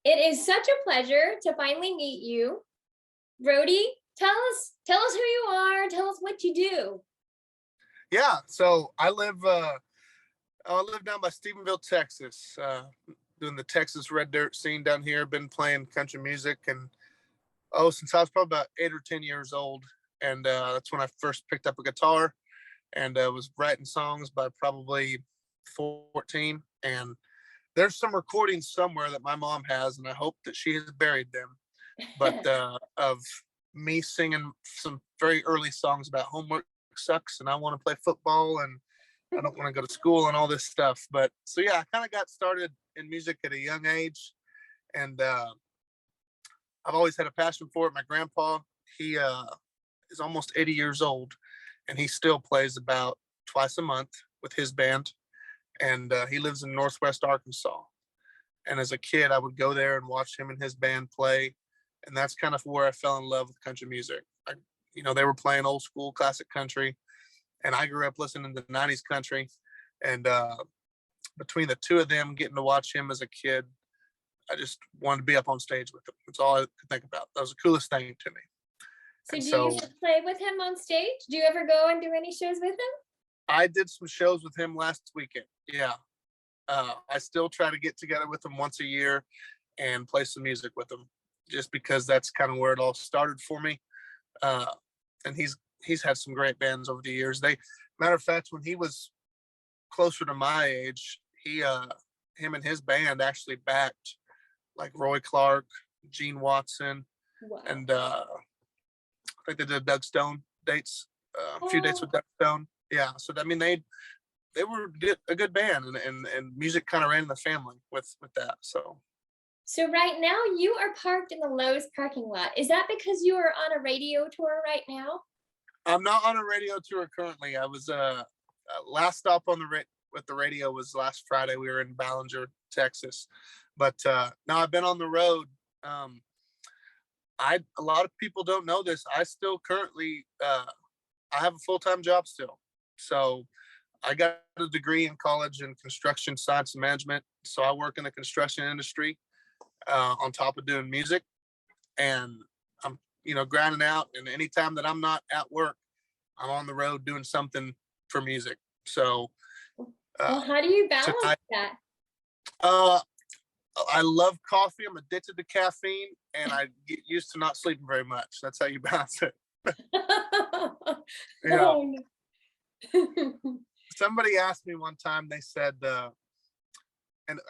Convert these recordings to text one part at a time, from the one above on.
It is such a pleasure to finally meet you. Brody, tell us who you are, tell us what you do. Yeah, so I live down by Stephenville, Texas. Doing the Texas red dirt scene down here. Been playing country music and since I was probably about 8 or 10 years old, and that's when I first picked up a guitar and was writing songs by probably 14. And there's some recordings somewhere that my mom has, and I hope that she has buried them. But of me singing some very early songs about homework sucks and I want to play football and I don't want to go to school and all this stuff. But so yeah, I kind of got started in music at a young age, and I've always had a passion for it. My grandpa, he is almost 80 years old, and he still plays about twice a month with his band, and he lives in Northwest Arkansas. And as a kid, I would go there and watch him and his band play, and that's kind of where I fell in love with country music. They were playing old school classic country, and I grew up listening to '90s country, and between the two of them, getting to watch him as a kid, I just wanted to be up on stage with him. That's all I could think about. That was the coolest thing to me. So And do you so used to play with him on stage? Do you ever go and do any shows with him? I did some shows with him last weekend. Yeah. I still try to get together with him once a year and play some music with him, just because that's kind of where it all started for me. And he's had some great bands over the years. Matter of fact, when he was closer to my age, him and his band actually backed like Roy Clark, Gene Watson, Wow. and I think they did Doug Stone dates, a few dates with Doug Stone. Yeah, so I mean they were a good band, and music kind of ran in the family with that. So right now you are parked in the Lowe's parking lot. Is that because you are on a radio tour right now? I'm not on a radio tour currently. I was last stop on with the radio was last Friday. We were in Ballinger, Texas, but now I've been on the road. A lot of people don't know this. I still currently I have a full-time job still. So I got a degree in college in construction science and management. So I work in the construction industry on top of doing music, and I'm grinding out. And anytime that I'm not at work, I'm on the road doing something for music. So Well, how do you balance tonight, that? I love coffee. I'm addicted to caffeine, and I get used to not sleeping very much. That's how you balance it. Yeah. Oh, no. Somebody asked me one time. They said,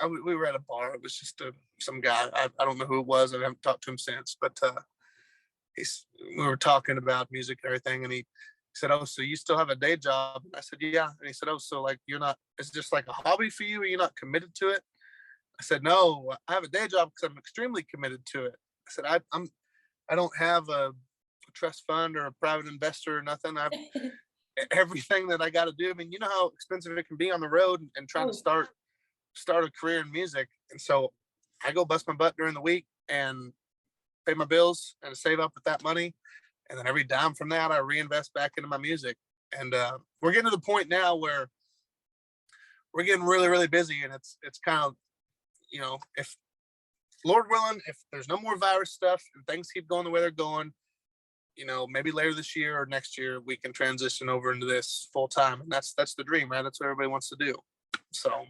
we were at a bar. It was just some guy. I don't know who it was. I haven't talked to him since. But we were talking about music and everything, and he said, "Oh, so you still have a day job?" And I said, "Yeah." And he said, "Oh, so like you're not? It's just like a hobby for you, and you're not committed to it?" I said, "No, I have a day job because I'm extremely committed to it." I said, I don't have a trust fund or a private investor or nothing. I've everything that I got to do. I mean, you know how expensive it can be on the road and trying to Oh, start a career in music. And so I go bust my butt during the week and pay my bills and save up with that money. And then every dime from that, I reinvest back into my music. And we're getting to the point now where we're getting really, really busy. And it's kind of, if Lord willing, if there's no more virus stuff and things keep going the way they're going, maybe later this year or next year, we can transition over into this full time. And that's the dream, right? That's what everybody wants to do. So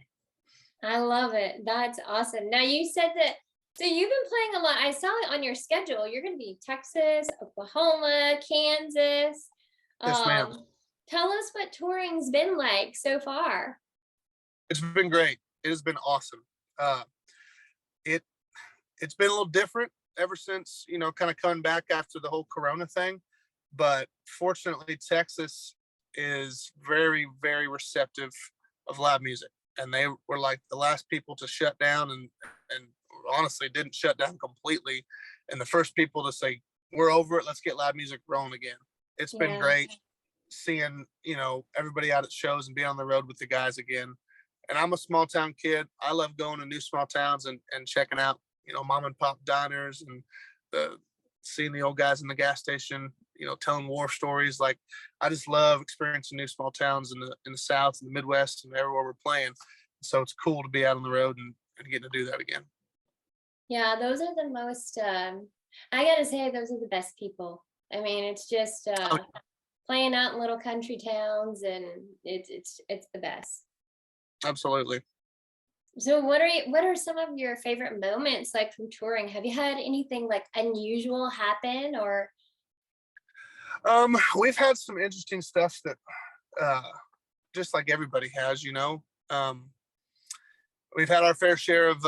I love it. That's awesome. Now you said that, so you've been playing a lot. I saw it on your schedule. You're going to be Texas, Oklahoma, Kansas. yes, ma'am. Tell us what touring's been like so far. It's been great. It has been awesome. It's been a little different ever since, kind of coming back after the whole Corona thing. But fortunately, Texas is very, very receptive of live music. And they were like the last people to shut down and honestly didn't shut down completely. And the first people to say, we're over it. Let's get live music rolling again. It's been great seeing, everybody out at shows and being on the road with the guys again. And I'm a small town kid. I love going to new small towns and checking out, mom and pop diners and seeing the old guys in the gas station, telling war stories. Like I just love experiencing new small towns in the South and the Midwest and everywhere we're playing. So it's cool to be out on the road and getting to do that again. Yeah, those are the most, I gotta say, those are the best people. I mean, it's just Oh, playing out in little country towns, and it's the best. absolutely. So what are some of your favorite moments like from touring? Have you had anything like unusual happen or We've had some interesting stuff that, uh, just like everybody has, you know. We've had our fair share of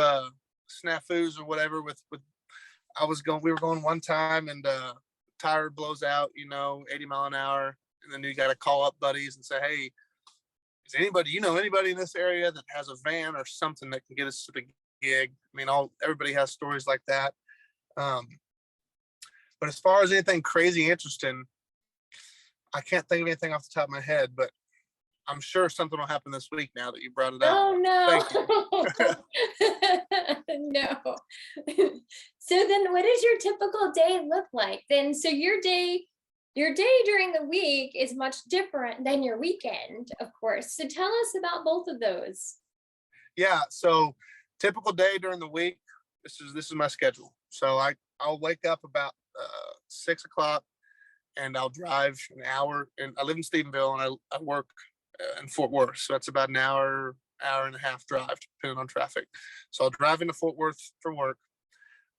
snafus or whatever. With we were going one time, and tire blows out, 80 mile an hour, and then you got to call up buddies and say, hey, is anybody in this area that has a van or something that can get us to the gig? I mean, everybody has stories like that. Um, but as far as anything crazy interesting, I can't think of anything off the top of my head, but I'm sure something will happen this week now that you brought it up. oh Thank you. no. No. So then what does your typical day look like? Then so your day during the week is much different than your weekend, of course. So tell us about both of those. Yeah. So typical day during the week. This is my schedule. So I'll wake up about 6 o'clock, and I'll drive an hour. And I live in Stephenville, and I work in Fort Worth. So that's about an hour and a half drive, depending on traffic. So I'll drive into Fort Worth for work.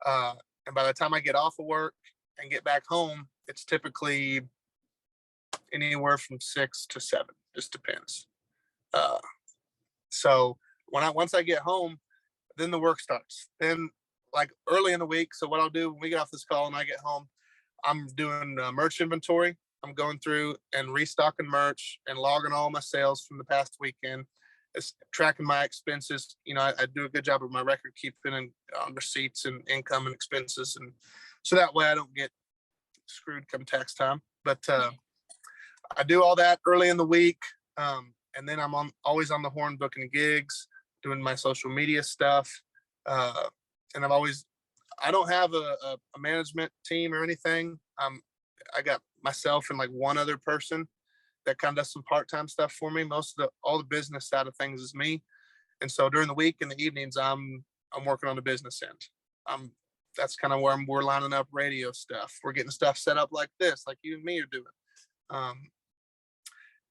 And by the time I get off of work and get back home, it's typically anywhere from 6 to 7, just depends. Uh, so once I get home, then the work starts. Then like early in the week. So what I'll do when we get off this call and I get home, I'm doing merch inventory. I'm going through and restocking merch and logging all my sales from the past weekend. It's tracking my expenses. I do a good job of my record keeping and receipts and income and expenses, and so that way I don't get screwed come tax time. But I do all that early in the week, and then I'm always on the horn booking gigs, doing my social media stuff, and I don't have a management team or anything. I got myself and like one other person that kind of does some part-time stuff for me. All the business side of things is me. And so during the week and the evenings, I'm working on the business end. That's kind of where we're lining up radio stuff. We're getting stuff set up like this, like you and me are doing.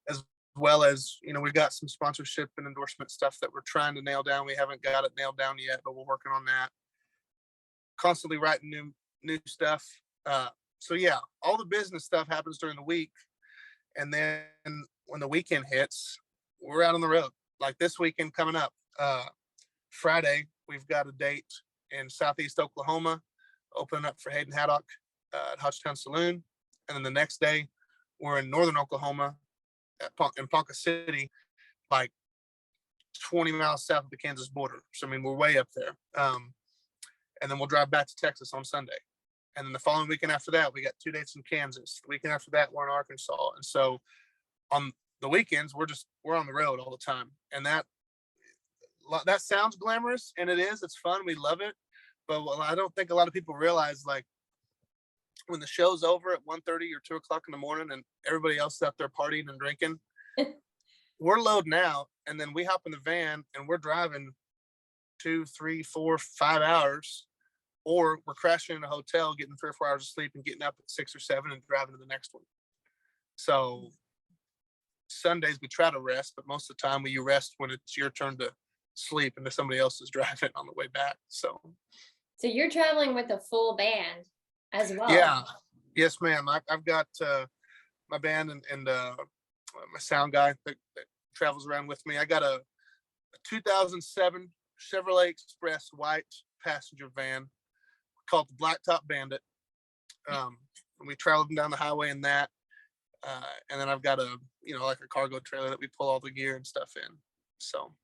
As well as, we've got some sponsorship and endorsement stuff that we're trying to nail down. We haven't got it nailed down yet, but we're working on that. Constantly writing new stuff. So yeah, all the business stuff happens during the week. And then when the weekend hits, we're out on the road. Like this weekend coming up, Friday, we've got a date in Southeast Oklahoma, opening up for Hayden Haddock at Hutchtown Saloon. And then the next day, we're in Northern Oklahoma in Ponca City, like 20 miles south of the Kansas border. So, I mean, we're way up there. And then we'll drive back to Texas on Sunday. And then the following weekend after that, we got 2 dates in Kansas. The weekend after that, we're in Arkansas. And so on the weekends, we're on the road all the time. And that sounds glamorous, and it is. It's fun. We love it. But I don't think a lot of people realize, like, when the show's over at 1:30 or 2 o'clock in the morning and everybody else is out there partying and drinking, we're loading out, and then we hop in the van and we're driving 2, 3, 4, 5 hours, or we're crashing in a hotel, getting 3 or 4 hours of sleep and getting up at 6 or 7 and driving to the next one. So Sundays we try to rest, but most of the time you rest when it's your turn to sleep and somebody else is driving on the way back. So you're traveling with a full band as well. Yeah. Yes, ma'am. I've got my band and my sound guy that travels around with me. I got a 2007 Chevrolet Express white passenger van called the Blacktop Bandit. We traveled down the highway in that. And then I've got like a cargo trailer that we pull all the gear and stuff in. So.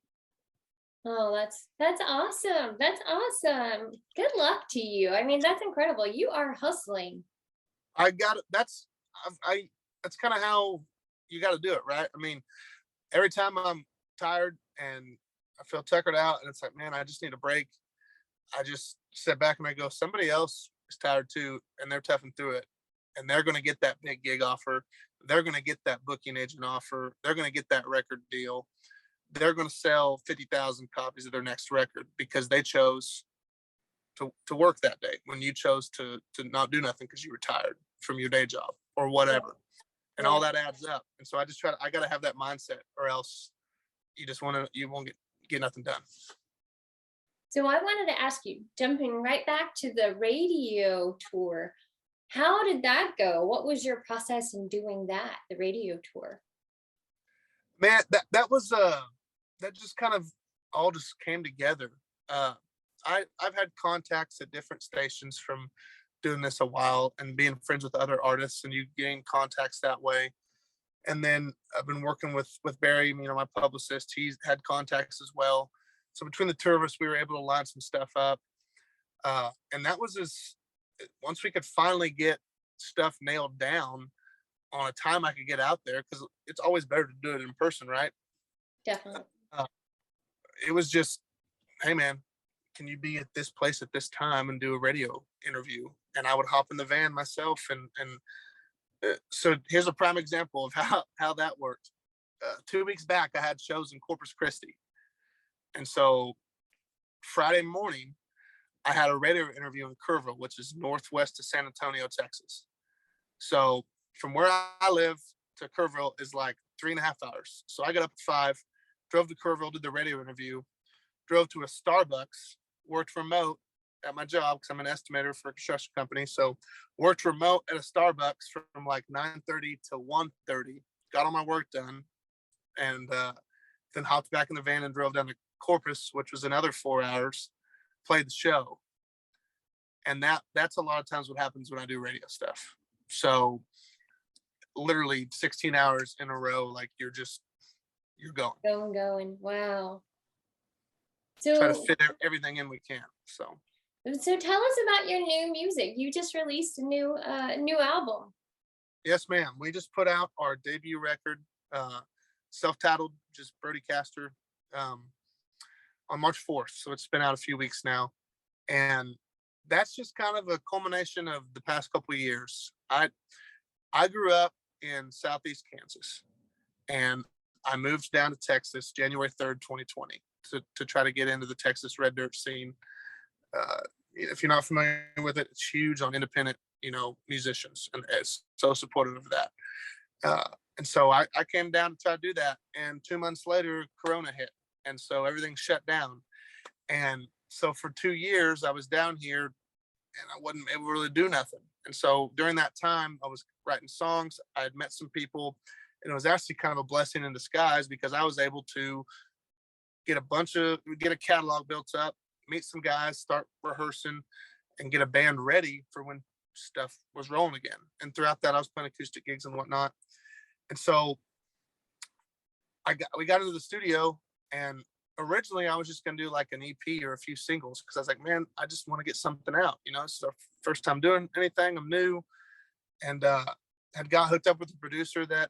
Oh, that's awesome. That's awesome. Good luck to you. I mean, that's incredible. You are hustling. I got it. That's kind of how you got to do it, right? I mean, every time I'm tired and I feel tuckered out and it's like, man, I just need a break, I just sit back and I go, somebody else is tired too, and they're toughing through it, and they're going to get that big gig offer. They're going to get that booking agent offer. They're going to get that record deal. They're going to sell 50,000 copies of their next record because they chose to work that day when you chose to not do nothing because you were tired from your day job or whatever. And all that adds up. And so I got to have that mindset, or else you won't get nothing done. So I wanted to ask you, jumping right back to the radio tour, how did that go? What was your process in doing that, the radio tour? Man, that was that just kind of all just came together. I've had contacts at different stations from doing this a while and being friends with other artists, and you gain contacts that way. And then I've been working with Barry, my publicist. He's had contacts as well. So between the two of us, we were able to line some stuff up. And that was once we could finally get stuff nailed down on a time I could get out there, because it's always better to do it in person, right? Definitely. It was just, hey man, can you be at this place at this time and do a radio interview? And I would hop in the van myself. So here's a prime example of how that worked. 2 weeks back, I had shows in Corpus Christi. And so Friday morning, I had a radio interview in Kerrville, which is northwest of San Antonio, Texas. So from where I live to Kerrville is like 3.5 hours. So I got up at 5, drove to Kerrville, did the radio interview, drove to a Starbucks, worked remote at my job because I'm an estimator for a construction company. So worked remote at a Starbucks from like 9:30 to 1:30, got all my work done, and then hopped back in the van and drove down to Corpus, which was another 4 hours, played the show. And that's a lot of times what happens when I do radio stuff. So literally 16 hours in a row, like you're going. Going. Wow. So try to fit everything in we can. So tell us about your new music. You just released a new album. Yes, ma'am. We just put out our debut record, self-titled, just Brody Caster, on March 4th. So it's been out a few weeks now. And that's just kind of a culmination of the past couple of years. I grew up in Southeast Kansas, and I moved down to Texas January 3rd, 2020 to try to get into the Texas red dirt scene. If you're not familiar with it, it's huge on independent, musicians, and it's so supportive of that. And so I came down to try to do that. And 2 months later, Corona hit. And so everything shut down. And so for 2 years, I was down here and I wasn't able to really do nothing. And so during that time, I was writing songs. I had met some people, and it was actually kind of a blessing in disguise, because I was able to get a catalog built up, meet some guys, start rehearsing, and get a band ready for when stuff was rolling again. And throughout that, I was playing acoustic gigs and whatnot. And so we got into the studio, and originally I was just going to do like an EP or a few singles, because I was like, man, I just want to get something out. It's the first time doing anything. I'm new, and had got hooked up with a producer that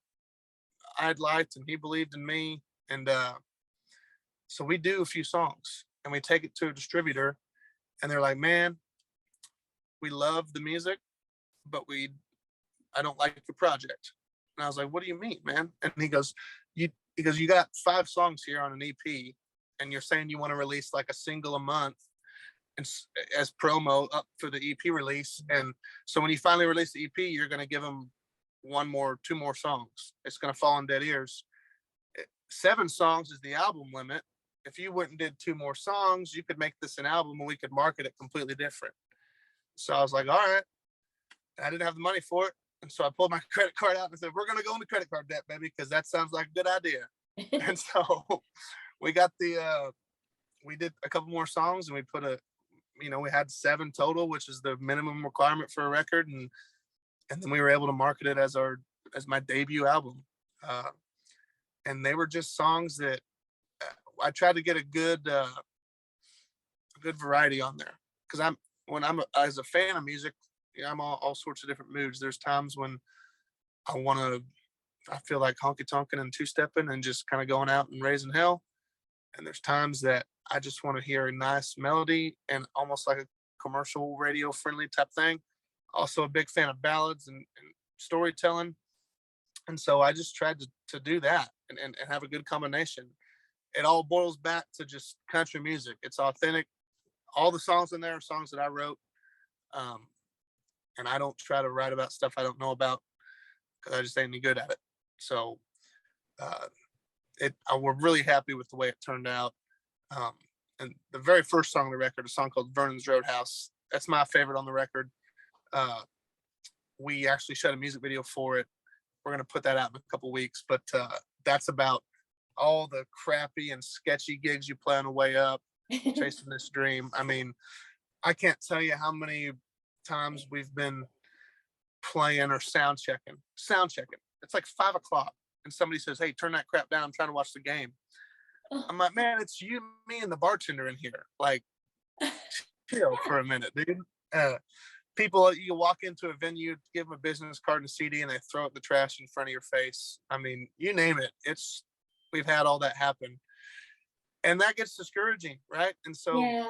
I had liked, and he believed in me. And so we do a few songs and we take it to a distributor, and they're like, man, we love the music, but I don't like your project. And I was like, what do you mean, man? And he goes, you got 5 songs here on an EP, and you're saying you want to release like a single a month and as promo up for the EP release. And so when you finally release the EP, you're going to give them 2 more songs. It's going to fall on dead ears. 7 songs is the album limit. If you went and did 2 more songs, you could make this an album and we could market it completely different. So I was like, all right. I didn't have the money for it. And so I pulled my credit card out and said, we're going to go into credit card debt, baby, because that sounds like a good idea. And so we did a couple more songs, and we put we had 7 total, which is the minimum requirement for a record. And then we were able to market it as my debut album. And they were just songs that I tried to get a good variety on there. Because as a fan of music, I'm all sorts of different moods. There's times when I feel like honky tonking and 2-stepping and just kind of going out and raising hell. And there's times that I just want to hear a nice melody and almost like a commercial radio friendly type thing. Also a big fan of ballads and storytelling. And so I just tried to do that and have a good combination. It all boils back to just country music. It's authentic, all the songs in there are songs that I wrote. And I don't try to write about stuff I don't know about because I just ain't any good at it. So we're really happy with the way it turned out. And the very first song on the record, a song called Vernon's Roadhouse, that's my favorite on the record. We actually shot a music video for it. We're going to put that out in a couple weeks, but that's about all the crappy and sketchy gigs you play on the way up, chasing this dream. I mean, I can't tell you how many times we've been playing or sound checking. It's like 5 o'clock and somebody says, "Hey, turn that crap down. I'm trying to watch the game." I'm like, "Man, it's you, me, and the bartender in here. Like, chill for a minute, dude." People, you walk into a venue, give them a business card and a CD, and they throw it in the trash in front of your face. I mean, you name it. We've had all that happen, and that gets discouraging, right? And so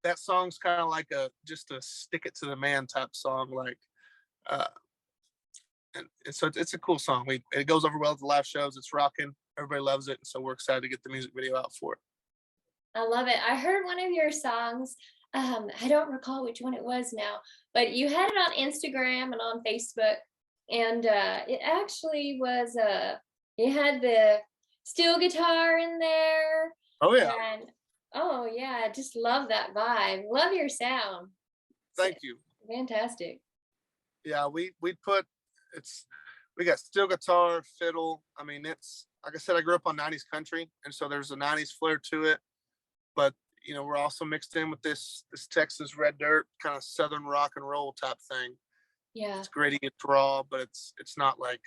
that song's kind of like just a stick it to the man type song, like, and so it's a cool song. It goes over well at the live shows. It's rocking. Everybody loves it, and so we're excited to get the music video out for it. I love it. I heard one of your songs. I don't recall which one it was now, but you had it on Instagram and on Facebook, and it actually was you had the steel guitar in there. Oh yeah. And oh yeah, just love that vibe. Love your sound. Thank you. Fantastic. Yeah, we got steel guitar, fiddle. I mean, it's like I said, I grew up on 90s country, and so there's a 90s flair to it. But we're also mixed in with this Texas red dirt kind of southern rock and roll type thing. Yeah. It's gritty, it's raw, but it's not like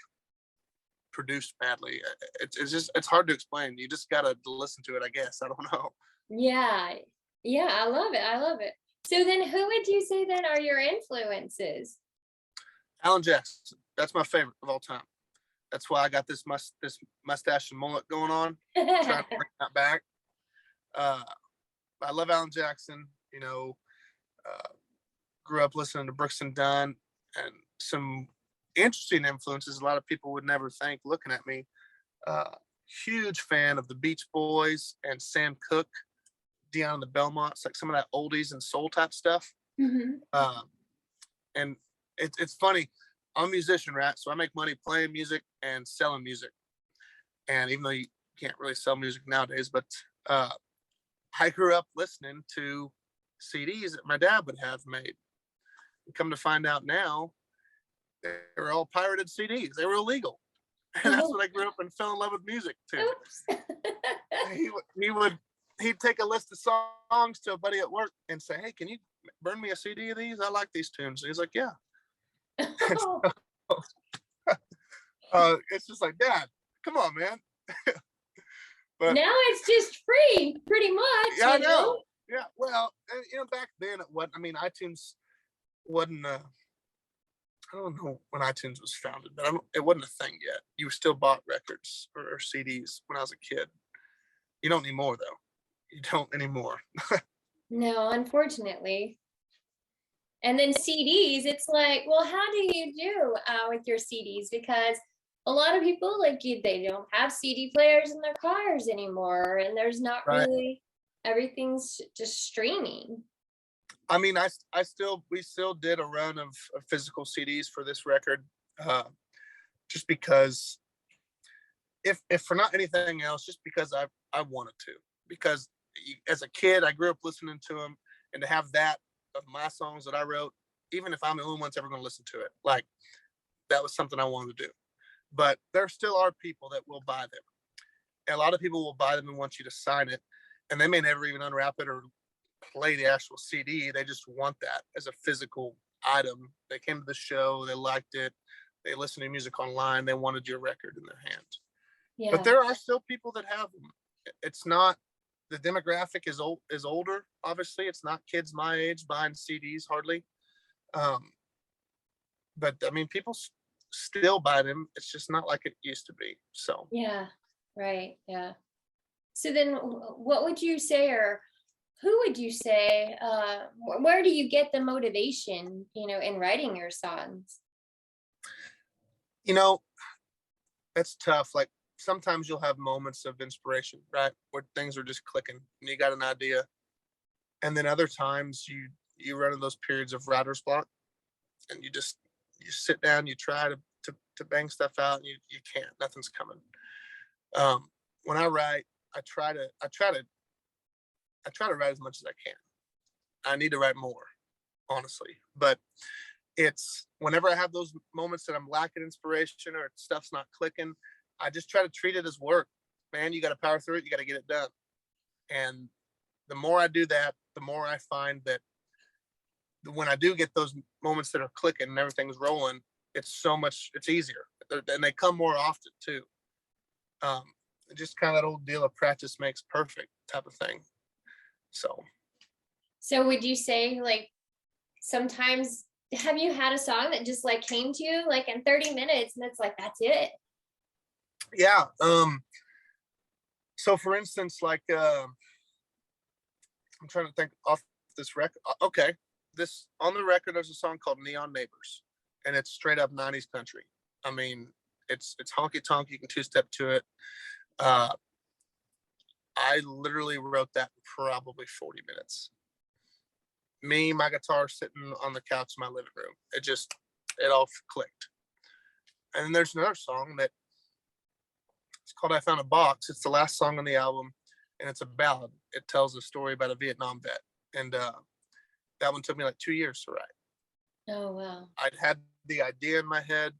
produced badly. It's hard to explain. You just gotta listen to it, I guess. I don't know. Yeah. I love it. So then who would you say then are your influences? Alan Jackson. That's my favorite of all time. That's why I got this mustache and mullet going on. Trying to bring that back. I love Alan Jackson. Grew up listening to Brooks and Dunn, and some interesting influences a lot of people would never think looking at me. Huge fan of the Beach Boys and Sam Cooke, Dion and the Belmonts, like some of that oldies and soul type stuff. Mm-hmm. And it's funny. I'm a musician, right? So I make money playing music and selling music. And even though you can't really sell music nowadays, but I grew up listening to CDs that my dad would have made. And come to find out now, they were all pirated CDs. They were illegal. And that's what I grew up and fell in love with music to. He'd take a list of songs to a buddy at work and say, "Hey, can you burn me a CD of these? I like these tunes." And he's like, "Yeah." It's just like, "Dad, come on, man." But now it's just free, pretty much. Yeah, I know. Yeah, well, back then iTunes wasn't. I don't know when iTunes was founded, but it wasn't a thing yet. You still bought records or CDs when I was a kid. You don't anymore, though. You don't anymore. No, unfortunately. And then CDs, it's like, well, how do you do with your CDs? Because a lot of people, they don't have CD players in their cars anymore, and there's not really, everything's just streaming. I mean, we still did a run of physical CDs for this record, just because, if for not anything else, just because I wanted to. Because as a kid, I grew up listening to them, and to have that of my songs that I wrote, even if I'm the only one that's ever going to listen to it, like, that was something I wanted to do. But there still are people that will buy them. And a lot of people will buy them and want you to sign it, and they may never even unwrap it or play the actual CD. They just want that as a physical item. They came to the show, they liked it, they listened to music online, they wanted your record in their hands. Yeah. But there are still people that have them. It's not, the demographic is older. Obviously, it's not kids my age buying CDs hardly. But I mean, people still buy them. It's just not like it used to be. So yeah, right, yeah. So then, what would you say, or who would you say? Where do you get the motivation, in writing your songs? That's tough. Like, sometimes you'll have moments of inspiration, right, where things are just clicking and you got an idea, And then other times you run into those periods of writer's block, and you sit down, you try to bang stuff out, and you can't. Nothing's coming. When I write, I try to write as much as I can. I need to write more, honestly, but it's whenever I have those moments that I'm lacking inspiration or stuff's not clicking, I just try to treat it as work. Man, you got to power through it. You got to get it done. And the more I do that, the more I find that when I do get those moments that are clicking and everything's rolling, it's easier. And they come more often too. Just kind of that old deal of practice makes perfect type of thing. So would you say, like, sometimes, have you had a song that just like came to you like in 30 minutes and it's like, that's it? Yeah. So for instance, like, I'm trying to think off this record. Okay. On the record, there's a song called Neon Neighbors, and it's straight up 90s country. I mean, it's honky tonk. You can two-step to it. I literally wrote that in probably 40 minutes. Me, my guitar sitting on the couch in my living room. It all clicked. And then there's another song that it's called I Found a Box. It's the last song on the album, and it's a ballad. It tells a story about a Vietnam vet. And that one took me like 2 years to write. Oh, wow. I'd had the idea in my head,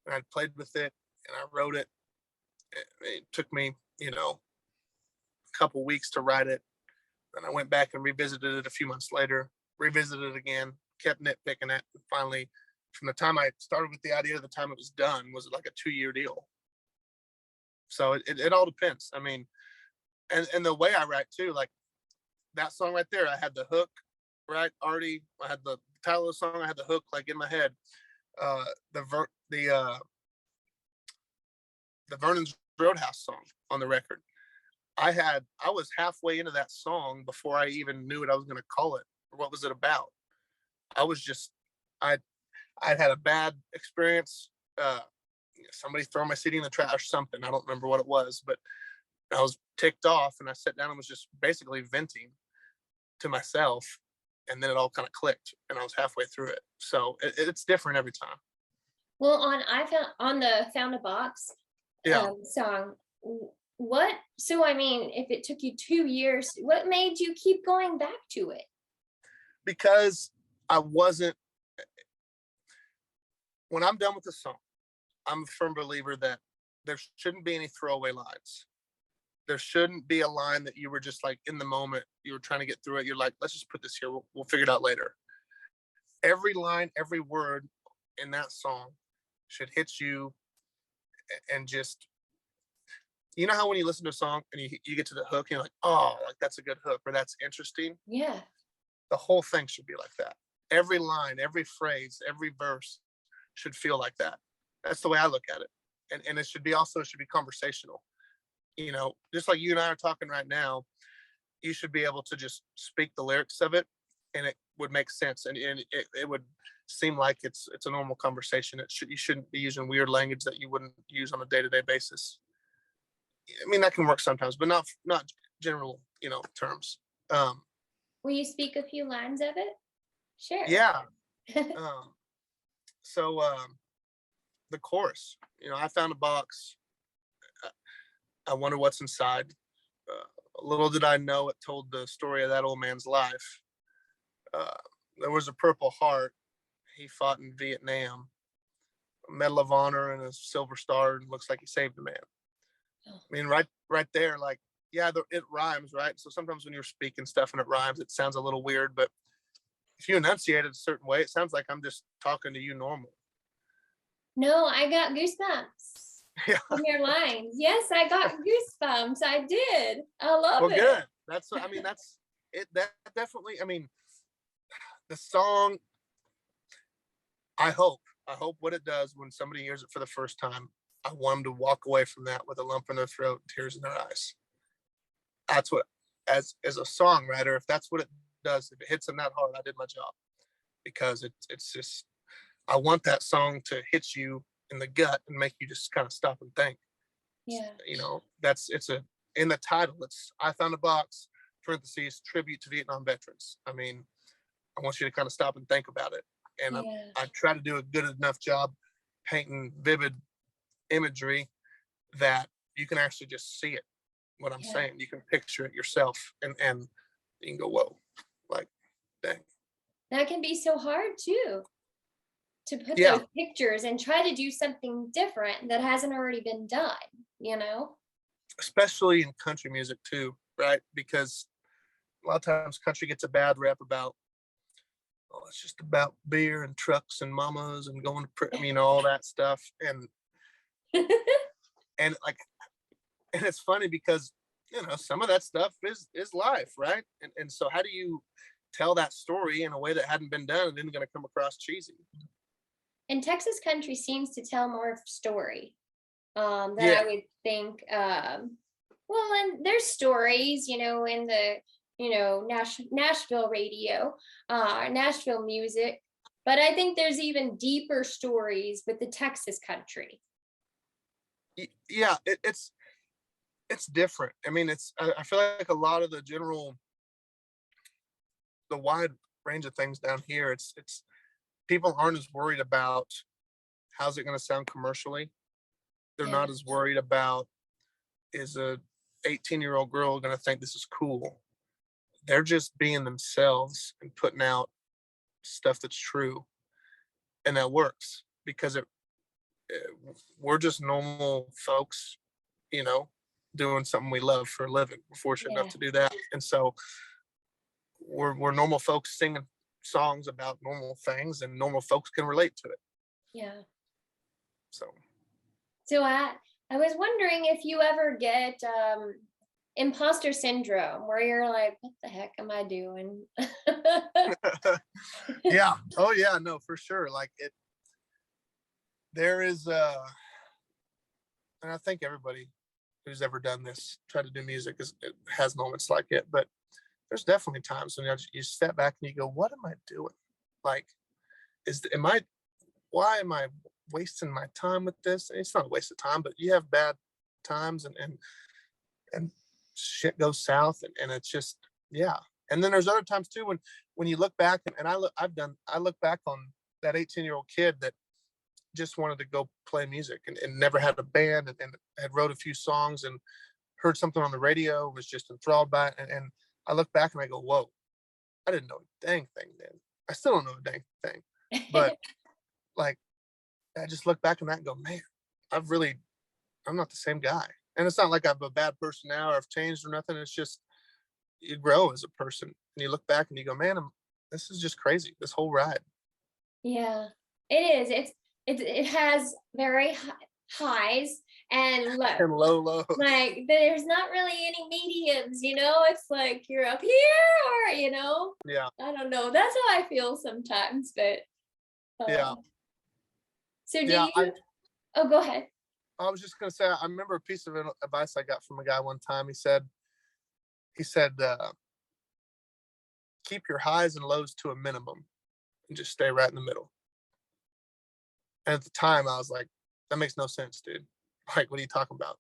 and I'd played with it, and I wrote it. It took me, a couple weeks to write it. And I went back and revisited it a few months later, revisited it again, kept nitpicking it. And finally, from the time I started with the idea to the time it was done was like a 2-year deal. So it all depends. I mean, and the way I write too, like that song right there, I had the hook, right? Already, I had the title of the song, I had the hook like in my head. The Vernon's Roadhouse song on the record. I was halfway into that song before I even knew what I was going to call it or what was it about. I'd had a bad experience. Somebody throw my CD in the trash or something. I don't remember what it was, but I was ticked off, and I sat down and was just basically venting to myself, and then it all kind of clicked, and I was halfway through it. So it's different every time. Well, on the Found a Box song, so I mean, if it took you 2 years, what made you keep going back to it? Because when I'm done with the song, I'm a firm believer that there shouldn't be any throwaway lines. There shouldn't be a line that you were just like in the moment, you were trying to get through it. You're like, let's just put this here. We'll figure it out later. Every line, every word in that song should hit you, and just, you know how when you listen to a song and you get to the hook and you're like, oh, like that's a good hook, or that's interesting. Yeah. The whole thing should be like that. Every line, every phrase, every verse should feel like that. That's the way I look at it. And it should be conversational. Just like you and I are talking right now, you should be able to just speak the lyrics of it, and it would make sense. And it would seem like it's a normal conversation. You shouldn't be using weird language that you wouldn't use on a day-to-day basis. I mean, that can work sometimes, but not general, terms. Will you speak a few lines of it? Sure. Yeah. The chorus, I found a box. I wonder what's inside. Little did I know it told the story of that old man's life. There was a Purple Heart. He fought in Vietnam. A Medal of Honor and a Silver Star, and looks like he saved a man. I mean, right there, like, yeah, it rhymes, right? So sometimes when you're speaking stuff and it rhymes, it sounds a little weird, but if you enunciate it a certain way, it sounds like I'm just talking to you normal. No, I got goosebumps from your lines. Yes, I got goosebumps. I did. I love it. Well, good. That's it. That definitely, I mean, the song, I hope what it does when somebody hears it for the first time, I want them to walk away from that with a lump in their throat, tears in their eyes. That's what, as a songwriter, if that's what it does, if it hits them that hard, I did my job. Because it's just, I want that song to hit you in the gut and make you just kind of stop and think. Yeah. In the title, it's I Found a Box. parentheses, tribute to Vietnam veterans. I mean, I want you to kind of stop and think about it. And I try to do a good enough job painting vivid imagery that you can actually just see it. What I'm saying, you can picture it yourself, and you can go, whoa, like, dang. That can be so hard too, to put those pictures and try to do something different that hasn't already been done, you know? Especially in country music too, right? Because a lot of times country gets a bad rep about, oh, it's just about beer and trucks and mamas and going to, all that stuff. And and like, and it's funny because, some of that stuff is life, right? And so how do you tell that story in a way that hadn't been done and isn't going to come across cheesy? And Texas country seems to tell more story than I would think. Well, and there's stories, in the, Nashville radio, Nashville music, but I think there's even deeper stories with the Texas country. Yeah, it's different. I mean, I feel like a lot of the wide range of things down here, it's people aren't as worried about how's it going to sound commercially. They're not as worried about, is a 18-year-old girl going to think this is cool? They're just being themselves and putting out stuff that's true, and that works because we're just normal folks, doing something we love for a living. We're fortunate enough to do that, and so we're normal folks singing songs about normal things, and normal folks can relate to it. Yeah. So I was wondering if you ever get imposter syndrome, where you're like, what the heck am I doing? Yeah. Oh yeah, no, for sure. Like there is and I think everybody who's ever done this, try to do music, it has moments like it, but there's definitely times when you step back and you go, what am I doing? Like, why am I wasting my time with this? It's not a waste of time, but you have bad times and shit goes south, and it's just, and then there's other times too when you look back, and I look back on that 18-year-old kid that just wanted to go play music and never had a band, and had wrote a few songs and heard something on the radio, was just enthralled by it, and I look back and I go, whoa, I didn't know a dang thing then. I still don't know a dang thing, but like, I just look back on that and go, man, I'm not the same guy. And it's not like I'm a bad person now or I've changed or nothing. It's just, you grow as a person and you look back and you go, man, this is just crazy, this whole ride. Yeah, it is. It has very highs and lows. Like, there's not really any mediums, it's like you're up here or, Yeah. I don't know. That's how I feel sometimes, but so oh, go ahead. I was just going to say, I remember a piece of advice I got from a guy one time. He said, keep your highs and lows to a minimum and just stay right in the middle. And at the time I was like, that makes no sense, dude. Like, what are you talking about?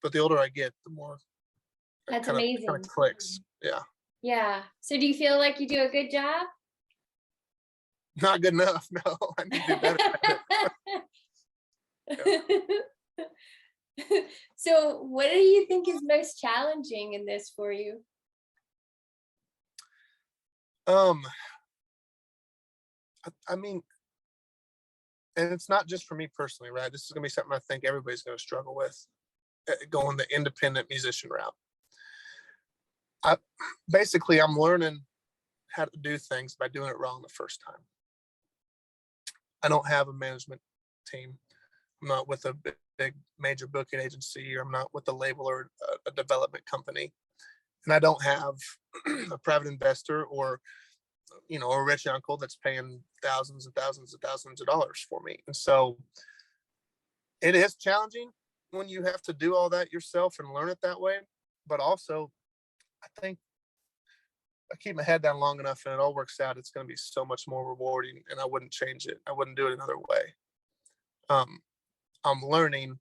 But the older I get, the more that's amazing. Kind of clicks. Yeah. Yeah. So do you feel like you do a good job? Not good enough. No, I need to do better. So what do you think is most challenging in this for you? I mean, and it's not just for me personally, right? This is going to be something I think everybody's going to struggle with, going the independent musician route. I'm learning how to do things by doing it wrong the first time. I don't have a management team. I'm not with a big major booking agency, or I'm not with a label or a development company. And I don't have a private investor or, a rich uncle that's paying thousands and thousands and thousands of dollars for me. And so it is challenging when you have to do all that yourself and learn it that way. But also, I think I keep my head down long enough and it all works out, it's going to be so much more rewarding, and I wouldn't change it. I wouldn't do it another way. I'm learning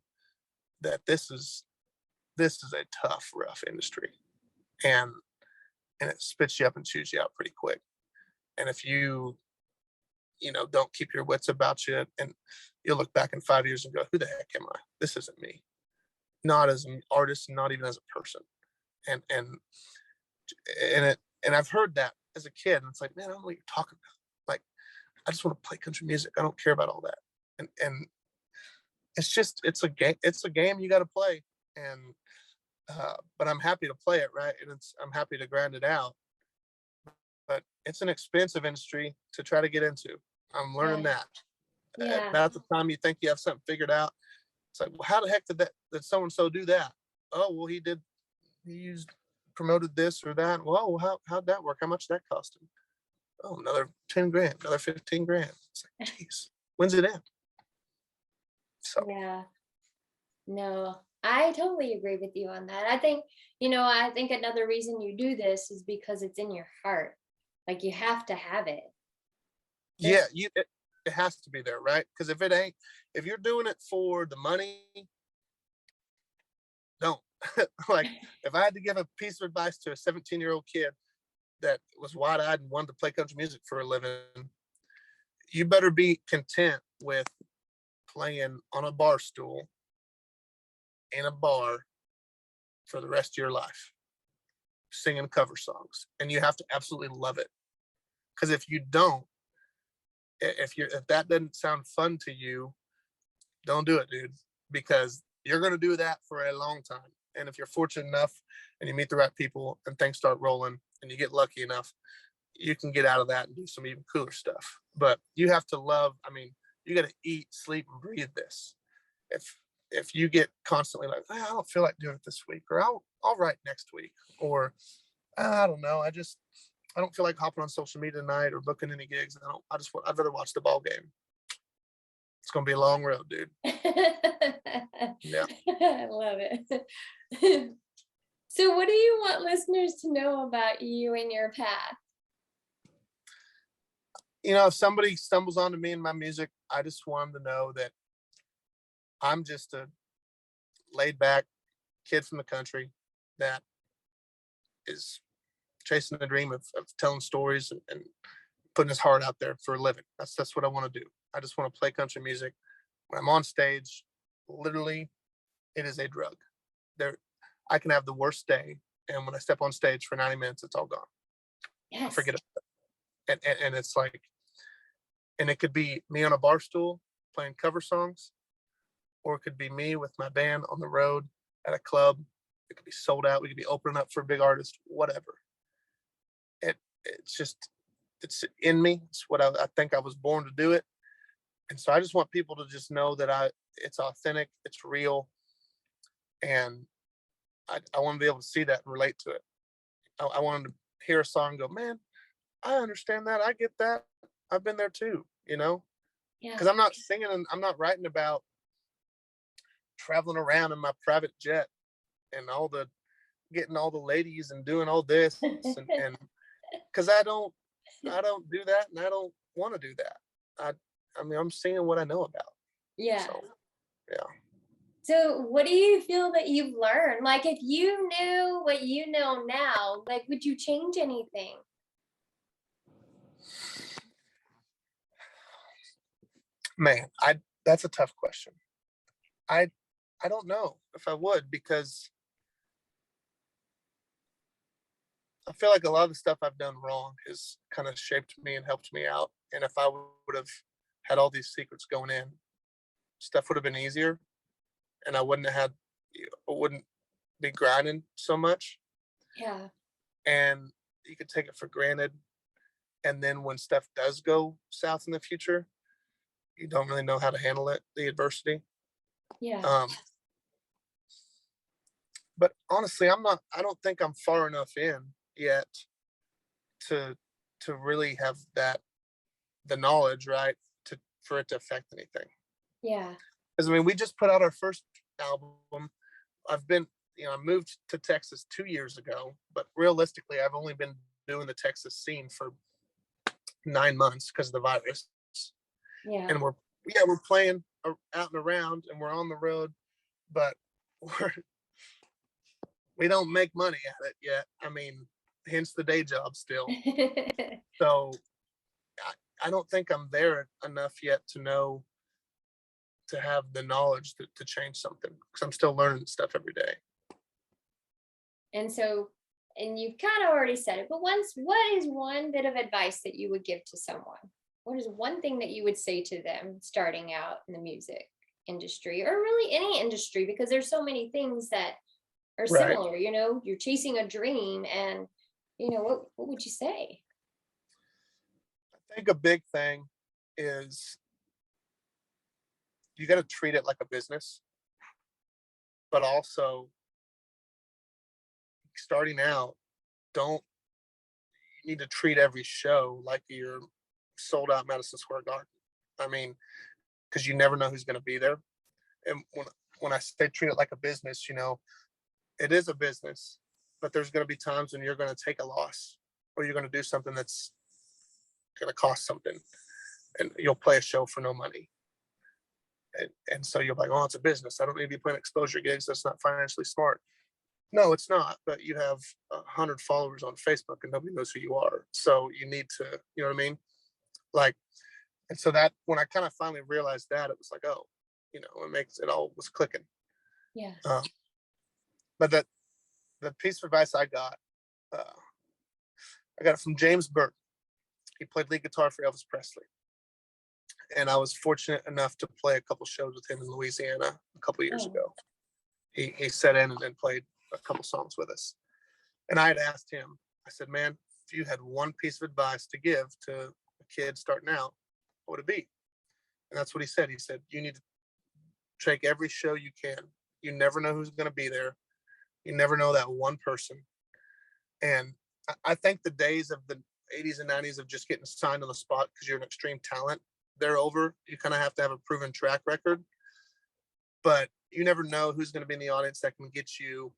that this is a tough, rough industry, and and it spits you up and chews you out pretty quick. And if you don't keep your wits about you, and you'll look back in 5 years and go, who the heck am I? This isn't me. Not as an artist, not even as a person. And I've heard that as a kid, and it's like, man, I don't know what you're talking about. Like, I just want to play country music. I don't care about all that. And it's a game you got to play. And but I'm happy to play it, right? And I'm happy to grind it out. But it's an expensive industry to try to get into. I'm learning that. Yeah. About the time you think you have something figured out, it's like, well, how the heck did so and so do that? Oh, well, he promoted this or that. Whoa, how'd that work? How much did that cost him? Oh, another 10 grand, another 15 grand. It's like, geez, when's it end? So yeah. No, I totally agree with you on that. I think another reason you do this is because it's in your heart. Like, you have to have it. Yeah, it has to be there, right? Because if you're doing it for the money, don't. Like, if I had to give a piece of advice to a 17-year-old kid that was wide-eyed and wanted to play country music for a living, you better be content with playing on a bar stool in a bar for the rest of your life, singing cover songs. And you have to absolutely love it. Because if you don't, if that doesn't sound fun to you, don't do it, dude, because you're going to do that for a long time. And if you're fortunate enough and you meet the right people and things start rolling and you get lucky enough, you can get out of that and do some even cooler stuff. But you have to love, you got to eat, sleep, and breathe this. If you get constantly like, I don't feel like doing it this week, or I'll write next week, or I don't know, I don't feel like hopping on social media tonight or booking any gigs. I'd rather watch the ball game. It's going to be a long road, dude. Yeah. I love it. So what do you want listeners to know about you and your path? If somebody stumbles onto me and my music, I just want them to know that I'm just a laid back kid from the country that is chasing the dream of telling stories and putting his heart out there for a living. That's what I want to do. I just want to play country music. When I'm on stage, literally, it is a drug. I can have the worst day, and when I step on stage for 90 minutes, it's all gone. Yes. I forget it. And it's like, and it could be me on a bar stool playing cover songs, or it could be me with my band on the road at a club. It could be sold out. We could be opening up for a big artist, whatever. It's in me. It's what I think I was born to do it. And so I just want people to just know that it's authentic, it's real. And I want to be able to see that and relate to it. I want to hear a song and go, man, I understand that. I get that. I've been there too, Yeah. Because I'm not singing and I'm not writing about traveling around in my private jet and getting all the ladies and doing all this and because I don't do that, and I don't want to do that. I'm singing what I know about. Yeah. So, yeah. So what do you feel that you've learned? Like, if you knew what you know now, like, would you change anything? Man, that's a tough question. I don't know if I would, because I feel like a lot of the stuff I've done wrong has kind of shaped me and helped me out. And if I would have had all these secrets going in, stuff would have been easier, and I wouldn't be grinding so much. Yeah. And you could take it for granted. And then when stuff does go south in the future, you don't really know how to handle it, the adversity. Yeah. But honestly, I don't think I'm far enough in yet to really have the knowledge, right, for it to affect anything. Yeah. Because we just put out our first album. I moved to Texas 2 years ago, but realistically, I've only been doing the Texas scene for 9 months because of the virus. Yeah. And we're playing out and around, and we're on the road, but we don't make money at it yet. hence the day job still. So I don't think I'm there enough yet to know, to have the knowledge to change something, because I'm still learning stuff every day. And so, and you've kind of already said it, but what is one bit of advice that you would give to someone? What is one thing that you would say to them starting out in the music industry, or really any industry, because there's so many things that are Right. similar, you're chasing a dream, and what would you say? I think a big thing is you got to treat it like a business, but also starting out, you need to treat every show like you're sold out Madison Square Garden. I mean, because you never know who's going to be there. And when I say treat it like a business, it is a business, but there's going to be times when you're going to take a loss, or you're going to do something that's going to cost something, and you'll play a show for no money. And so you're like, oh, it's a business. I don't need to be playing exposure gigs. That's not financially smart. No, it's not. But you have 100 followers on Facebook and nobody knows who you are. So you need to, you know what I mean? Like, and so that when I kind of finally realized that, it was like, oh, it all was clicking. Yeah. But the piece of advice I got it from James Burton. He played lead guitar for Elvis Presley. And I was fortunate enough to play a couple shows with him in Louisiana a couple years ago. He sat in and played a couple songs with us. And I had asked him, I said, man, if you had one piece of advice to give to a kid starting out, what would it be? And that's what he said. He said, you need to take every show you can. You never know who's going to be there. You never know that one person. And I think the days of the 80s and 90s of just getting signed on the spot because you're an extreme talent, they're over. You kind of have to have a proven track record, but you never know who's going to be in the audience that can get you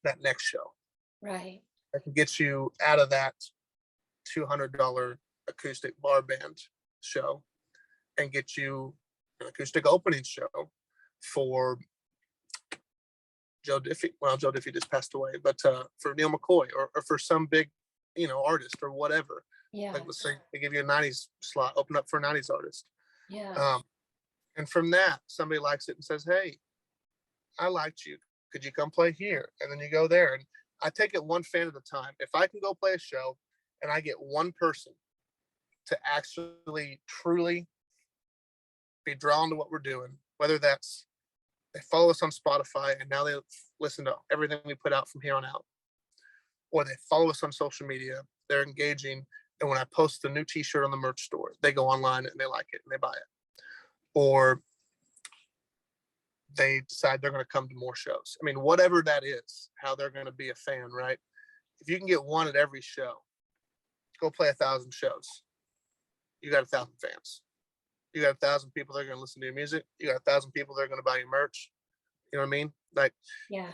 that next show. Right. That can get you out of that $200 acoustic bar band show and get you an acoustic opening show for Joe Diffie. Well, Joe Diffie just passed away, but for Neil McCoy or for some big, artist or whatever. Yeah. Like, let's say they give you a 90s slot, open up for a 90s artist. Yeah. And from that, somebody likes it and says, hey, I liked you. Could you come play here? And then you go there. And I take it one fan at a time. If I can go play a show and I get one person to actually truly be drawn to what we're doing, whether that's they follow us on Spotify and now they listen to everything we put out from here on out, or they follow us on social media, they're engaging. And when I post a new t-shirt on the merch store, they go online and they like it and they buy it. Or they decide they're going to come to more shows. I mean, whatever that is, how they're going to be a fan, right? If you can get one at every show, go play 1,000 shows. You got 1,000 fans. You got 1,000 people that are going to listen to your music. You got 1,000 people that are going to buy your merch. You know what I mean? Like, yeah.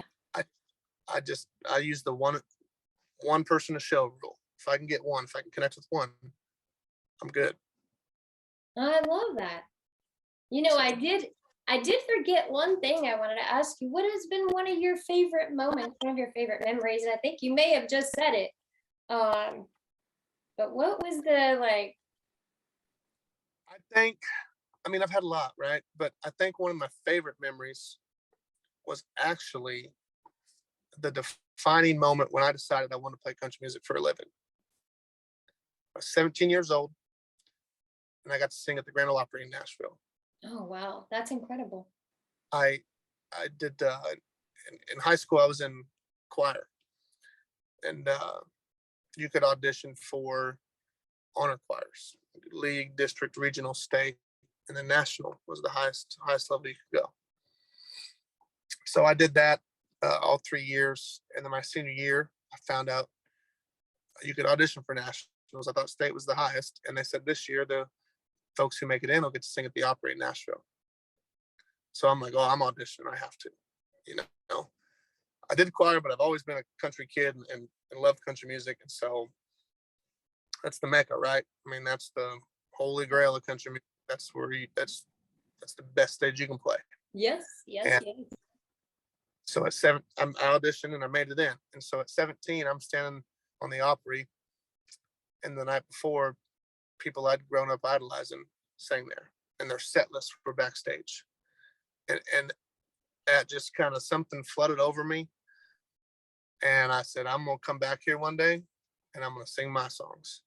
I use the one person a show rule. If I can get one, if I can connect with one, I'm good. I love that. I did forget one thing I wanted to ask you. What has been one of your favorite moments, one of your favorite memories? And I think you may have just said it. But what was the I've had a lot, right? But I think one of my favorite memories was actually the defining moment when I decided I wanted to play country music for a living. I was 17 years old, and I got to sing at the Grand Ole Opry in Nashville. Oh, wow. That's incredible. I did, in high school, I was in choir. And you could audition for honor choirs, league, district, regional, state, and then national was the highest level you could go. So I did that all 3 years. And then my senior year, I found out you could audition for nationals. I thought state was the highest. And they said this year, the folks who make it in will get to sing at the Opry in Nashville. So I'm like, oh, I'm auditioning. I have to, I did choir, but I've always been a country kid and loved country music. And so that's the Mecca, right? I mean, that's the holy grail of country music. That's where that's the best stage you can play. Yes. And So at 7, I auditioned and I made it in. And so at 17, I'm standing on the Opry, and the night before, people I'd grown up idolizing sang there, and their set lists were backstage. And that just kind of something flooded over me. And I said, I'm gonna come back here one day and I'm gonna sing my songs.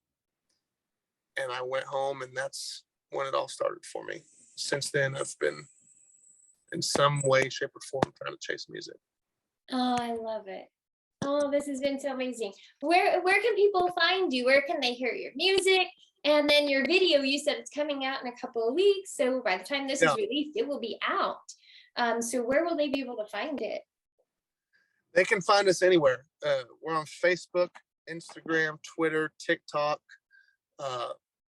And I went home, and that's when it all started for me. Since then, I've been in some way, shape, or form trying to chase music. Oh, I love it. Oh, this has been so amazing. Where can people find you? Where can they hear your music? And then your video, you said it's coming out in a couple of weeks. So by the time this is released, it will be out. So where will they be able to find it? They can find us anywhere. We're on Facebook, Instagram, Twitter, TikTok,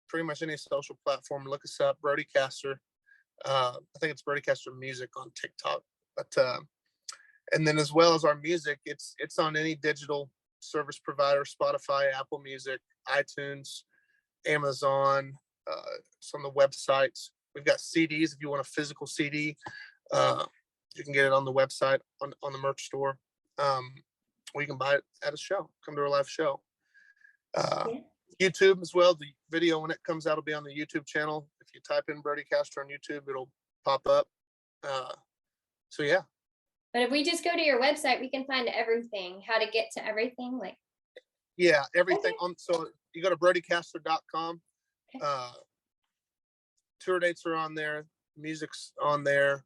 pretty much any social platform. Look us up, Brody Caster. I think it's Brody Caster Music on TikTok. But and then as well as our music, it's on any digital service provider: Spotify, Apple Music, iTunes, Amazon. It's on the websites. We've got CDs. If you want a physical CD, you can get it on the website, on the merch store. Or you can buy it at a show. Come to a live show. YouTube as well. The video, when it comes out, will be on the YouTube channel. If you type in Brody Caster on YouTube, it'll pop up. So yeah. But if we just go to your website, we can find everything, how to get to everything. Like, yeah, everything on. So you go to brodycaster.com. Okay. Tour dates are on there. Music's on there.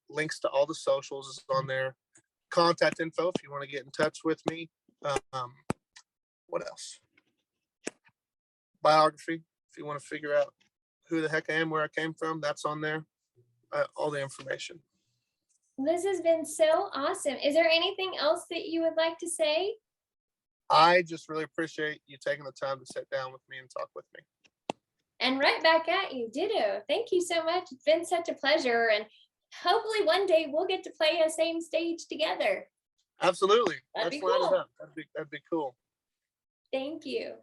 Links to all the socials is on there. Contact info if you want to get in touch with me. What else? Biography, if you want to figure out who the heck I am, where I came from, that's on there. All the information. This has been so awesome. Is there anything else that you would like to say? I just really appreciate you taking the time to sit down with me and talk with me. And right back at you, ditto. Thank you so much. It's been such a pleasure. And hopefully one day we'll get to play a same stage together. Absolutely. That'd Let's be line cool. it up. That'd be cool. Thank you.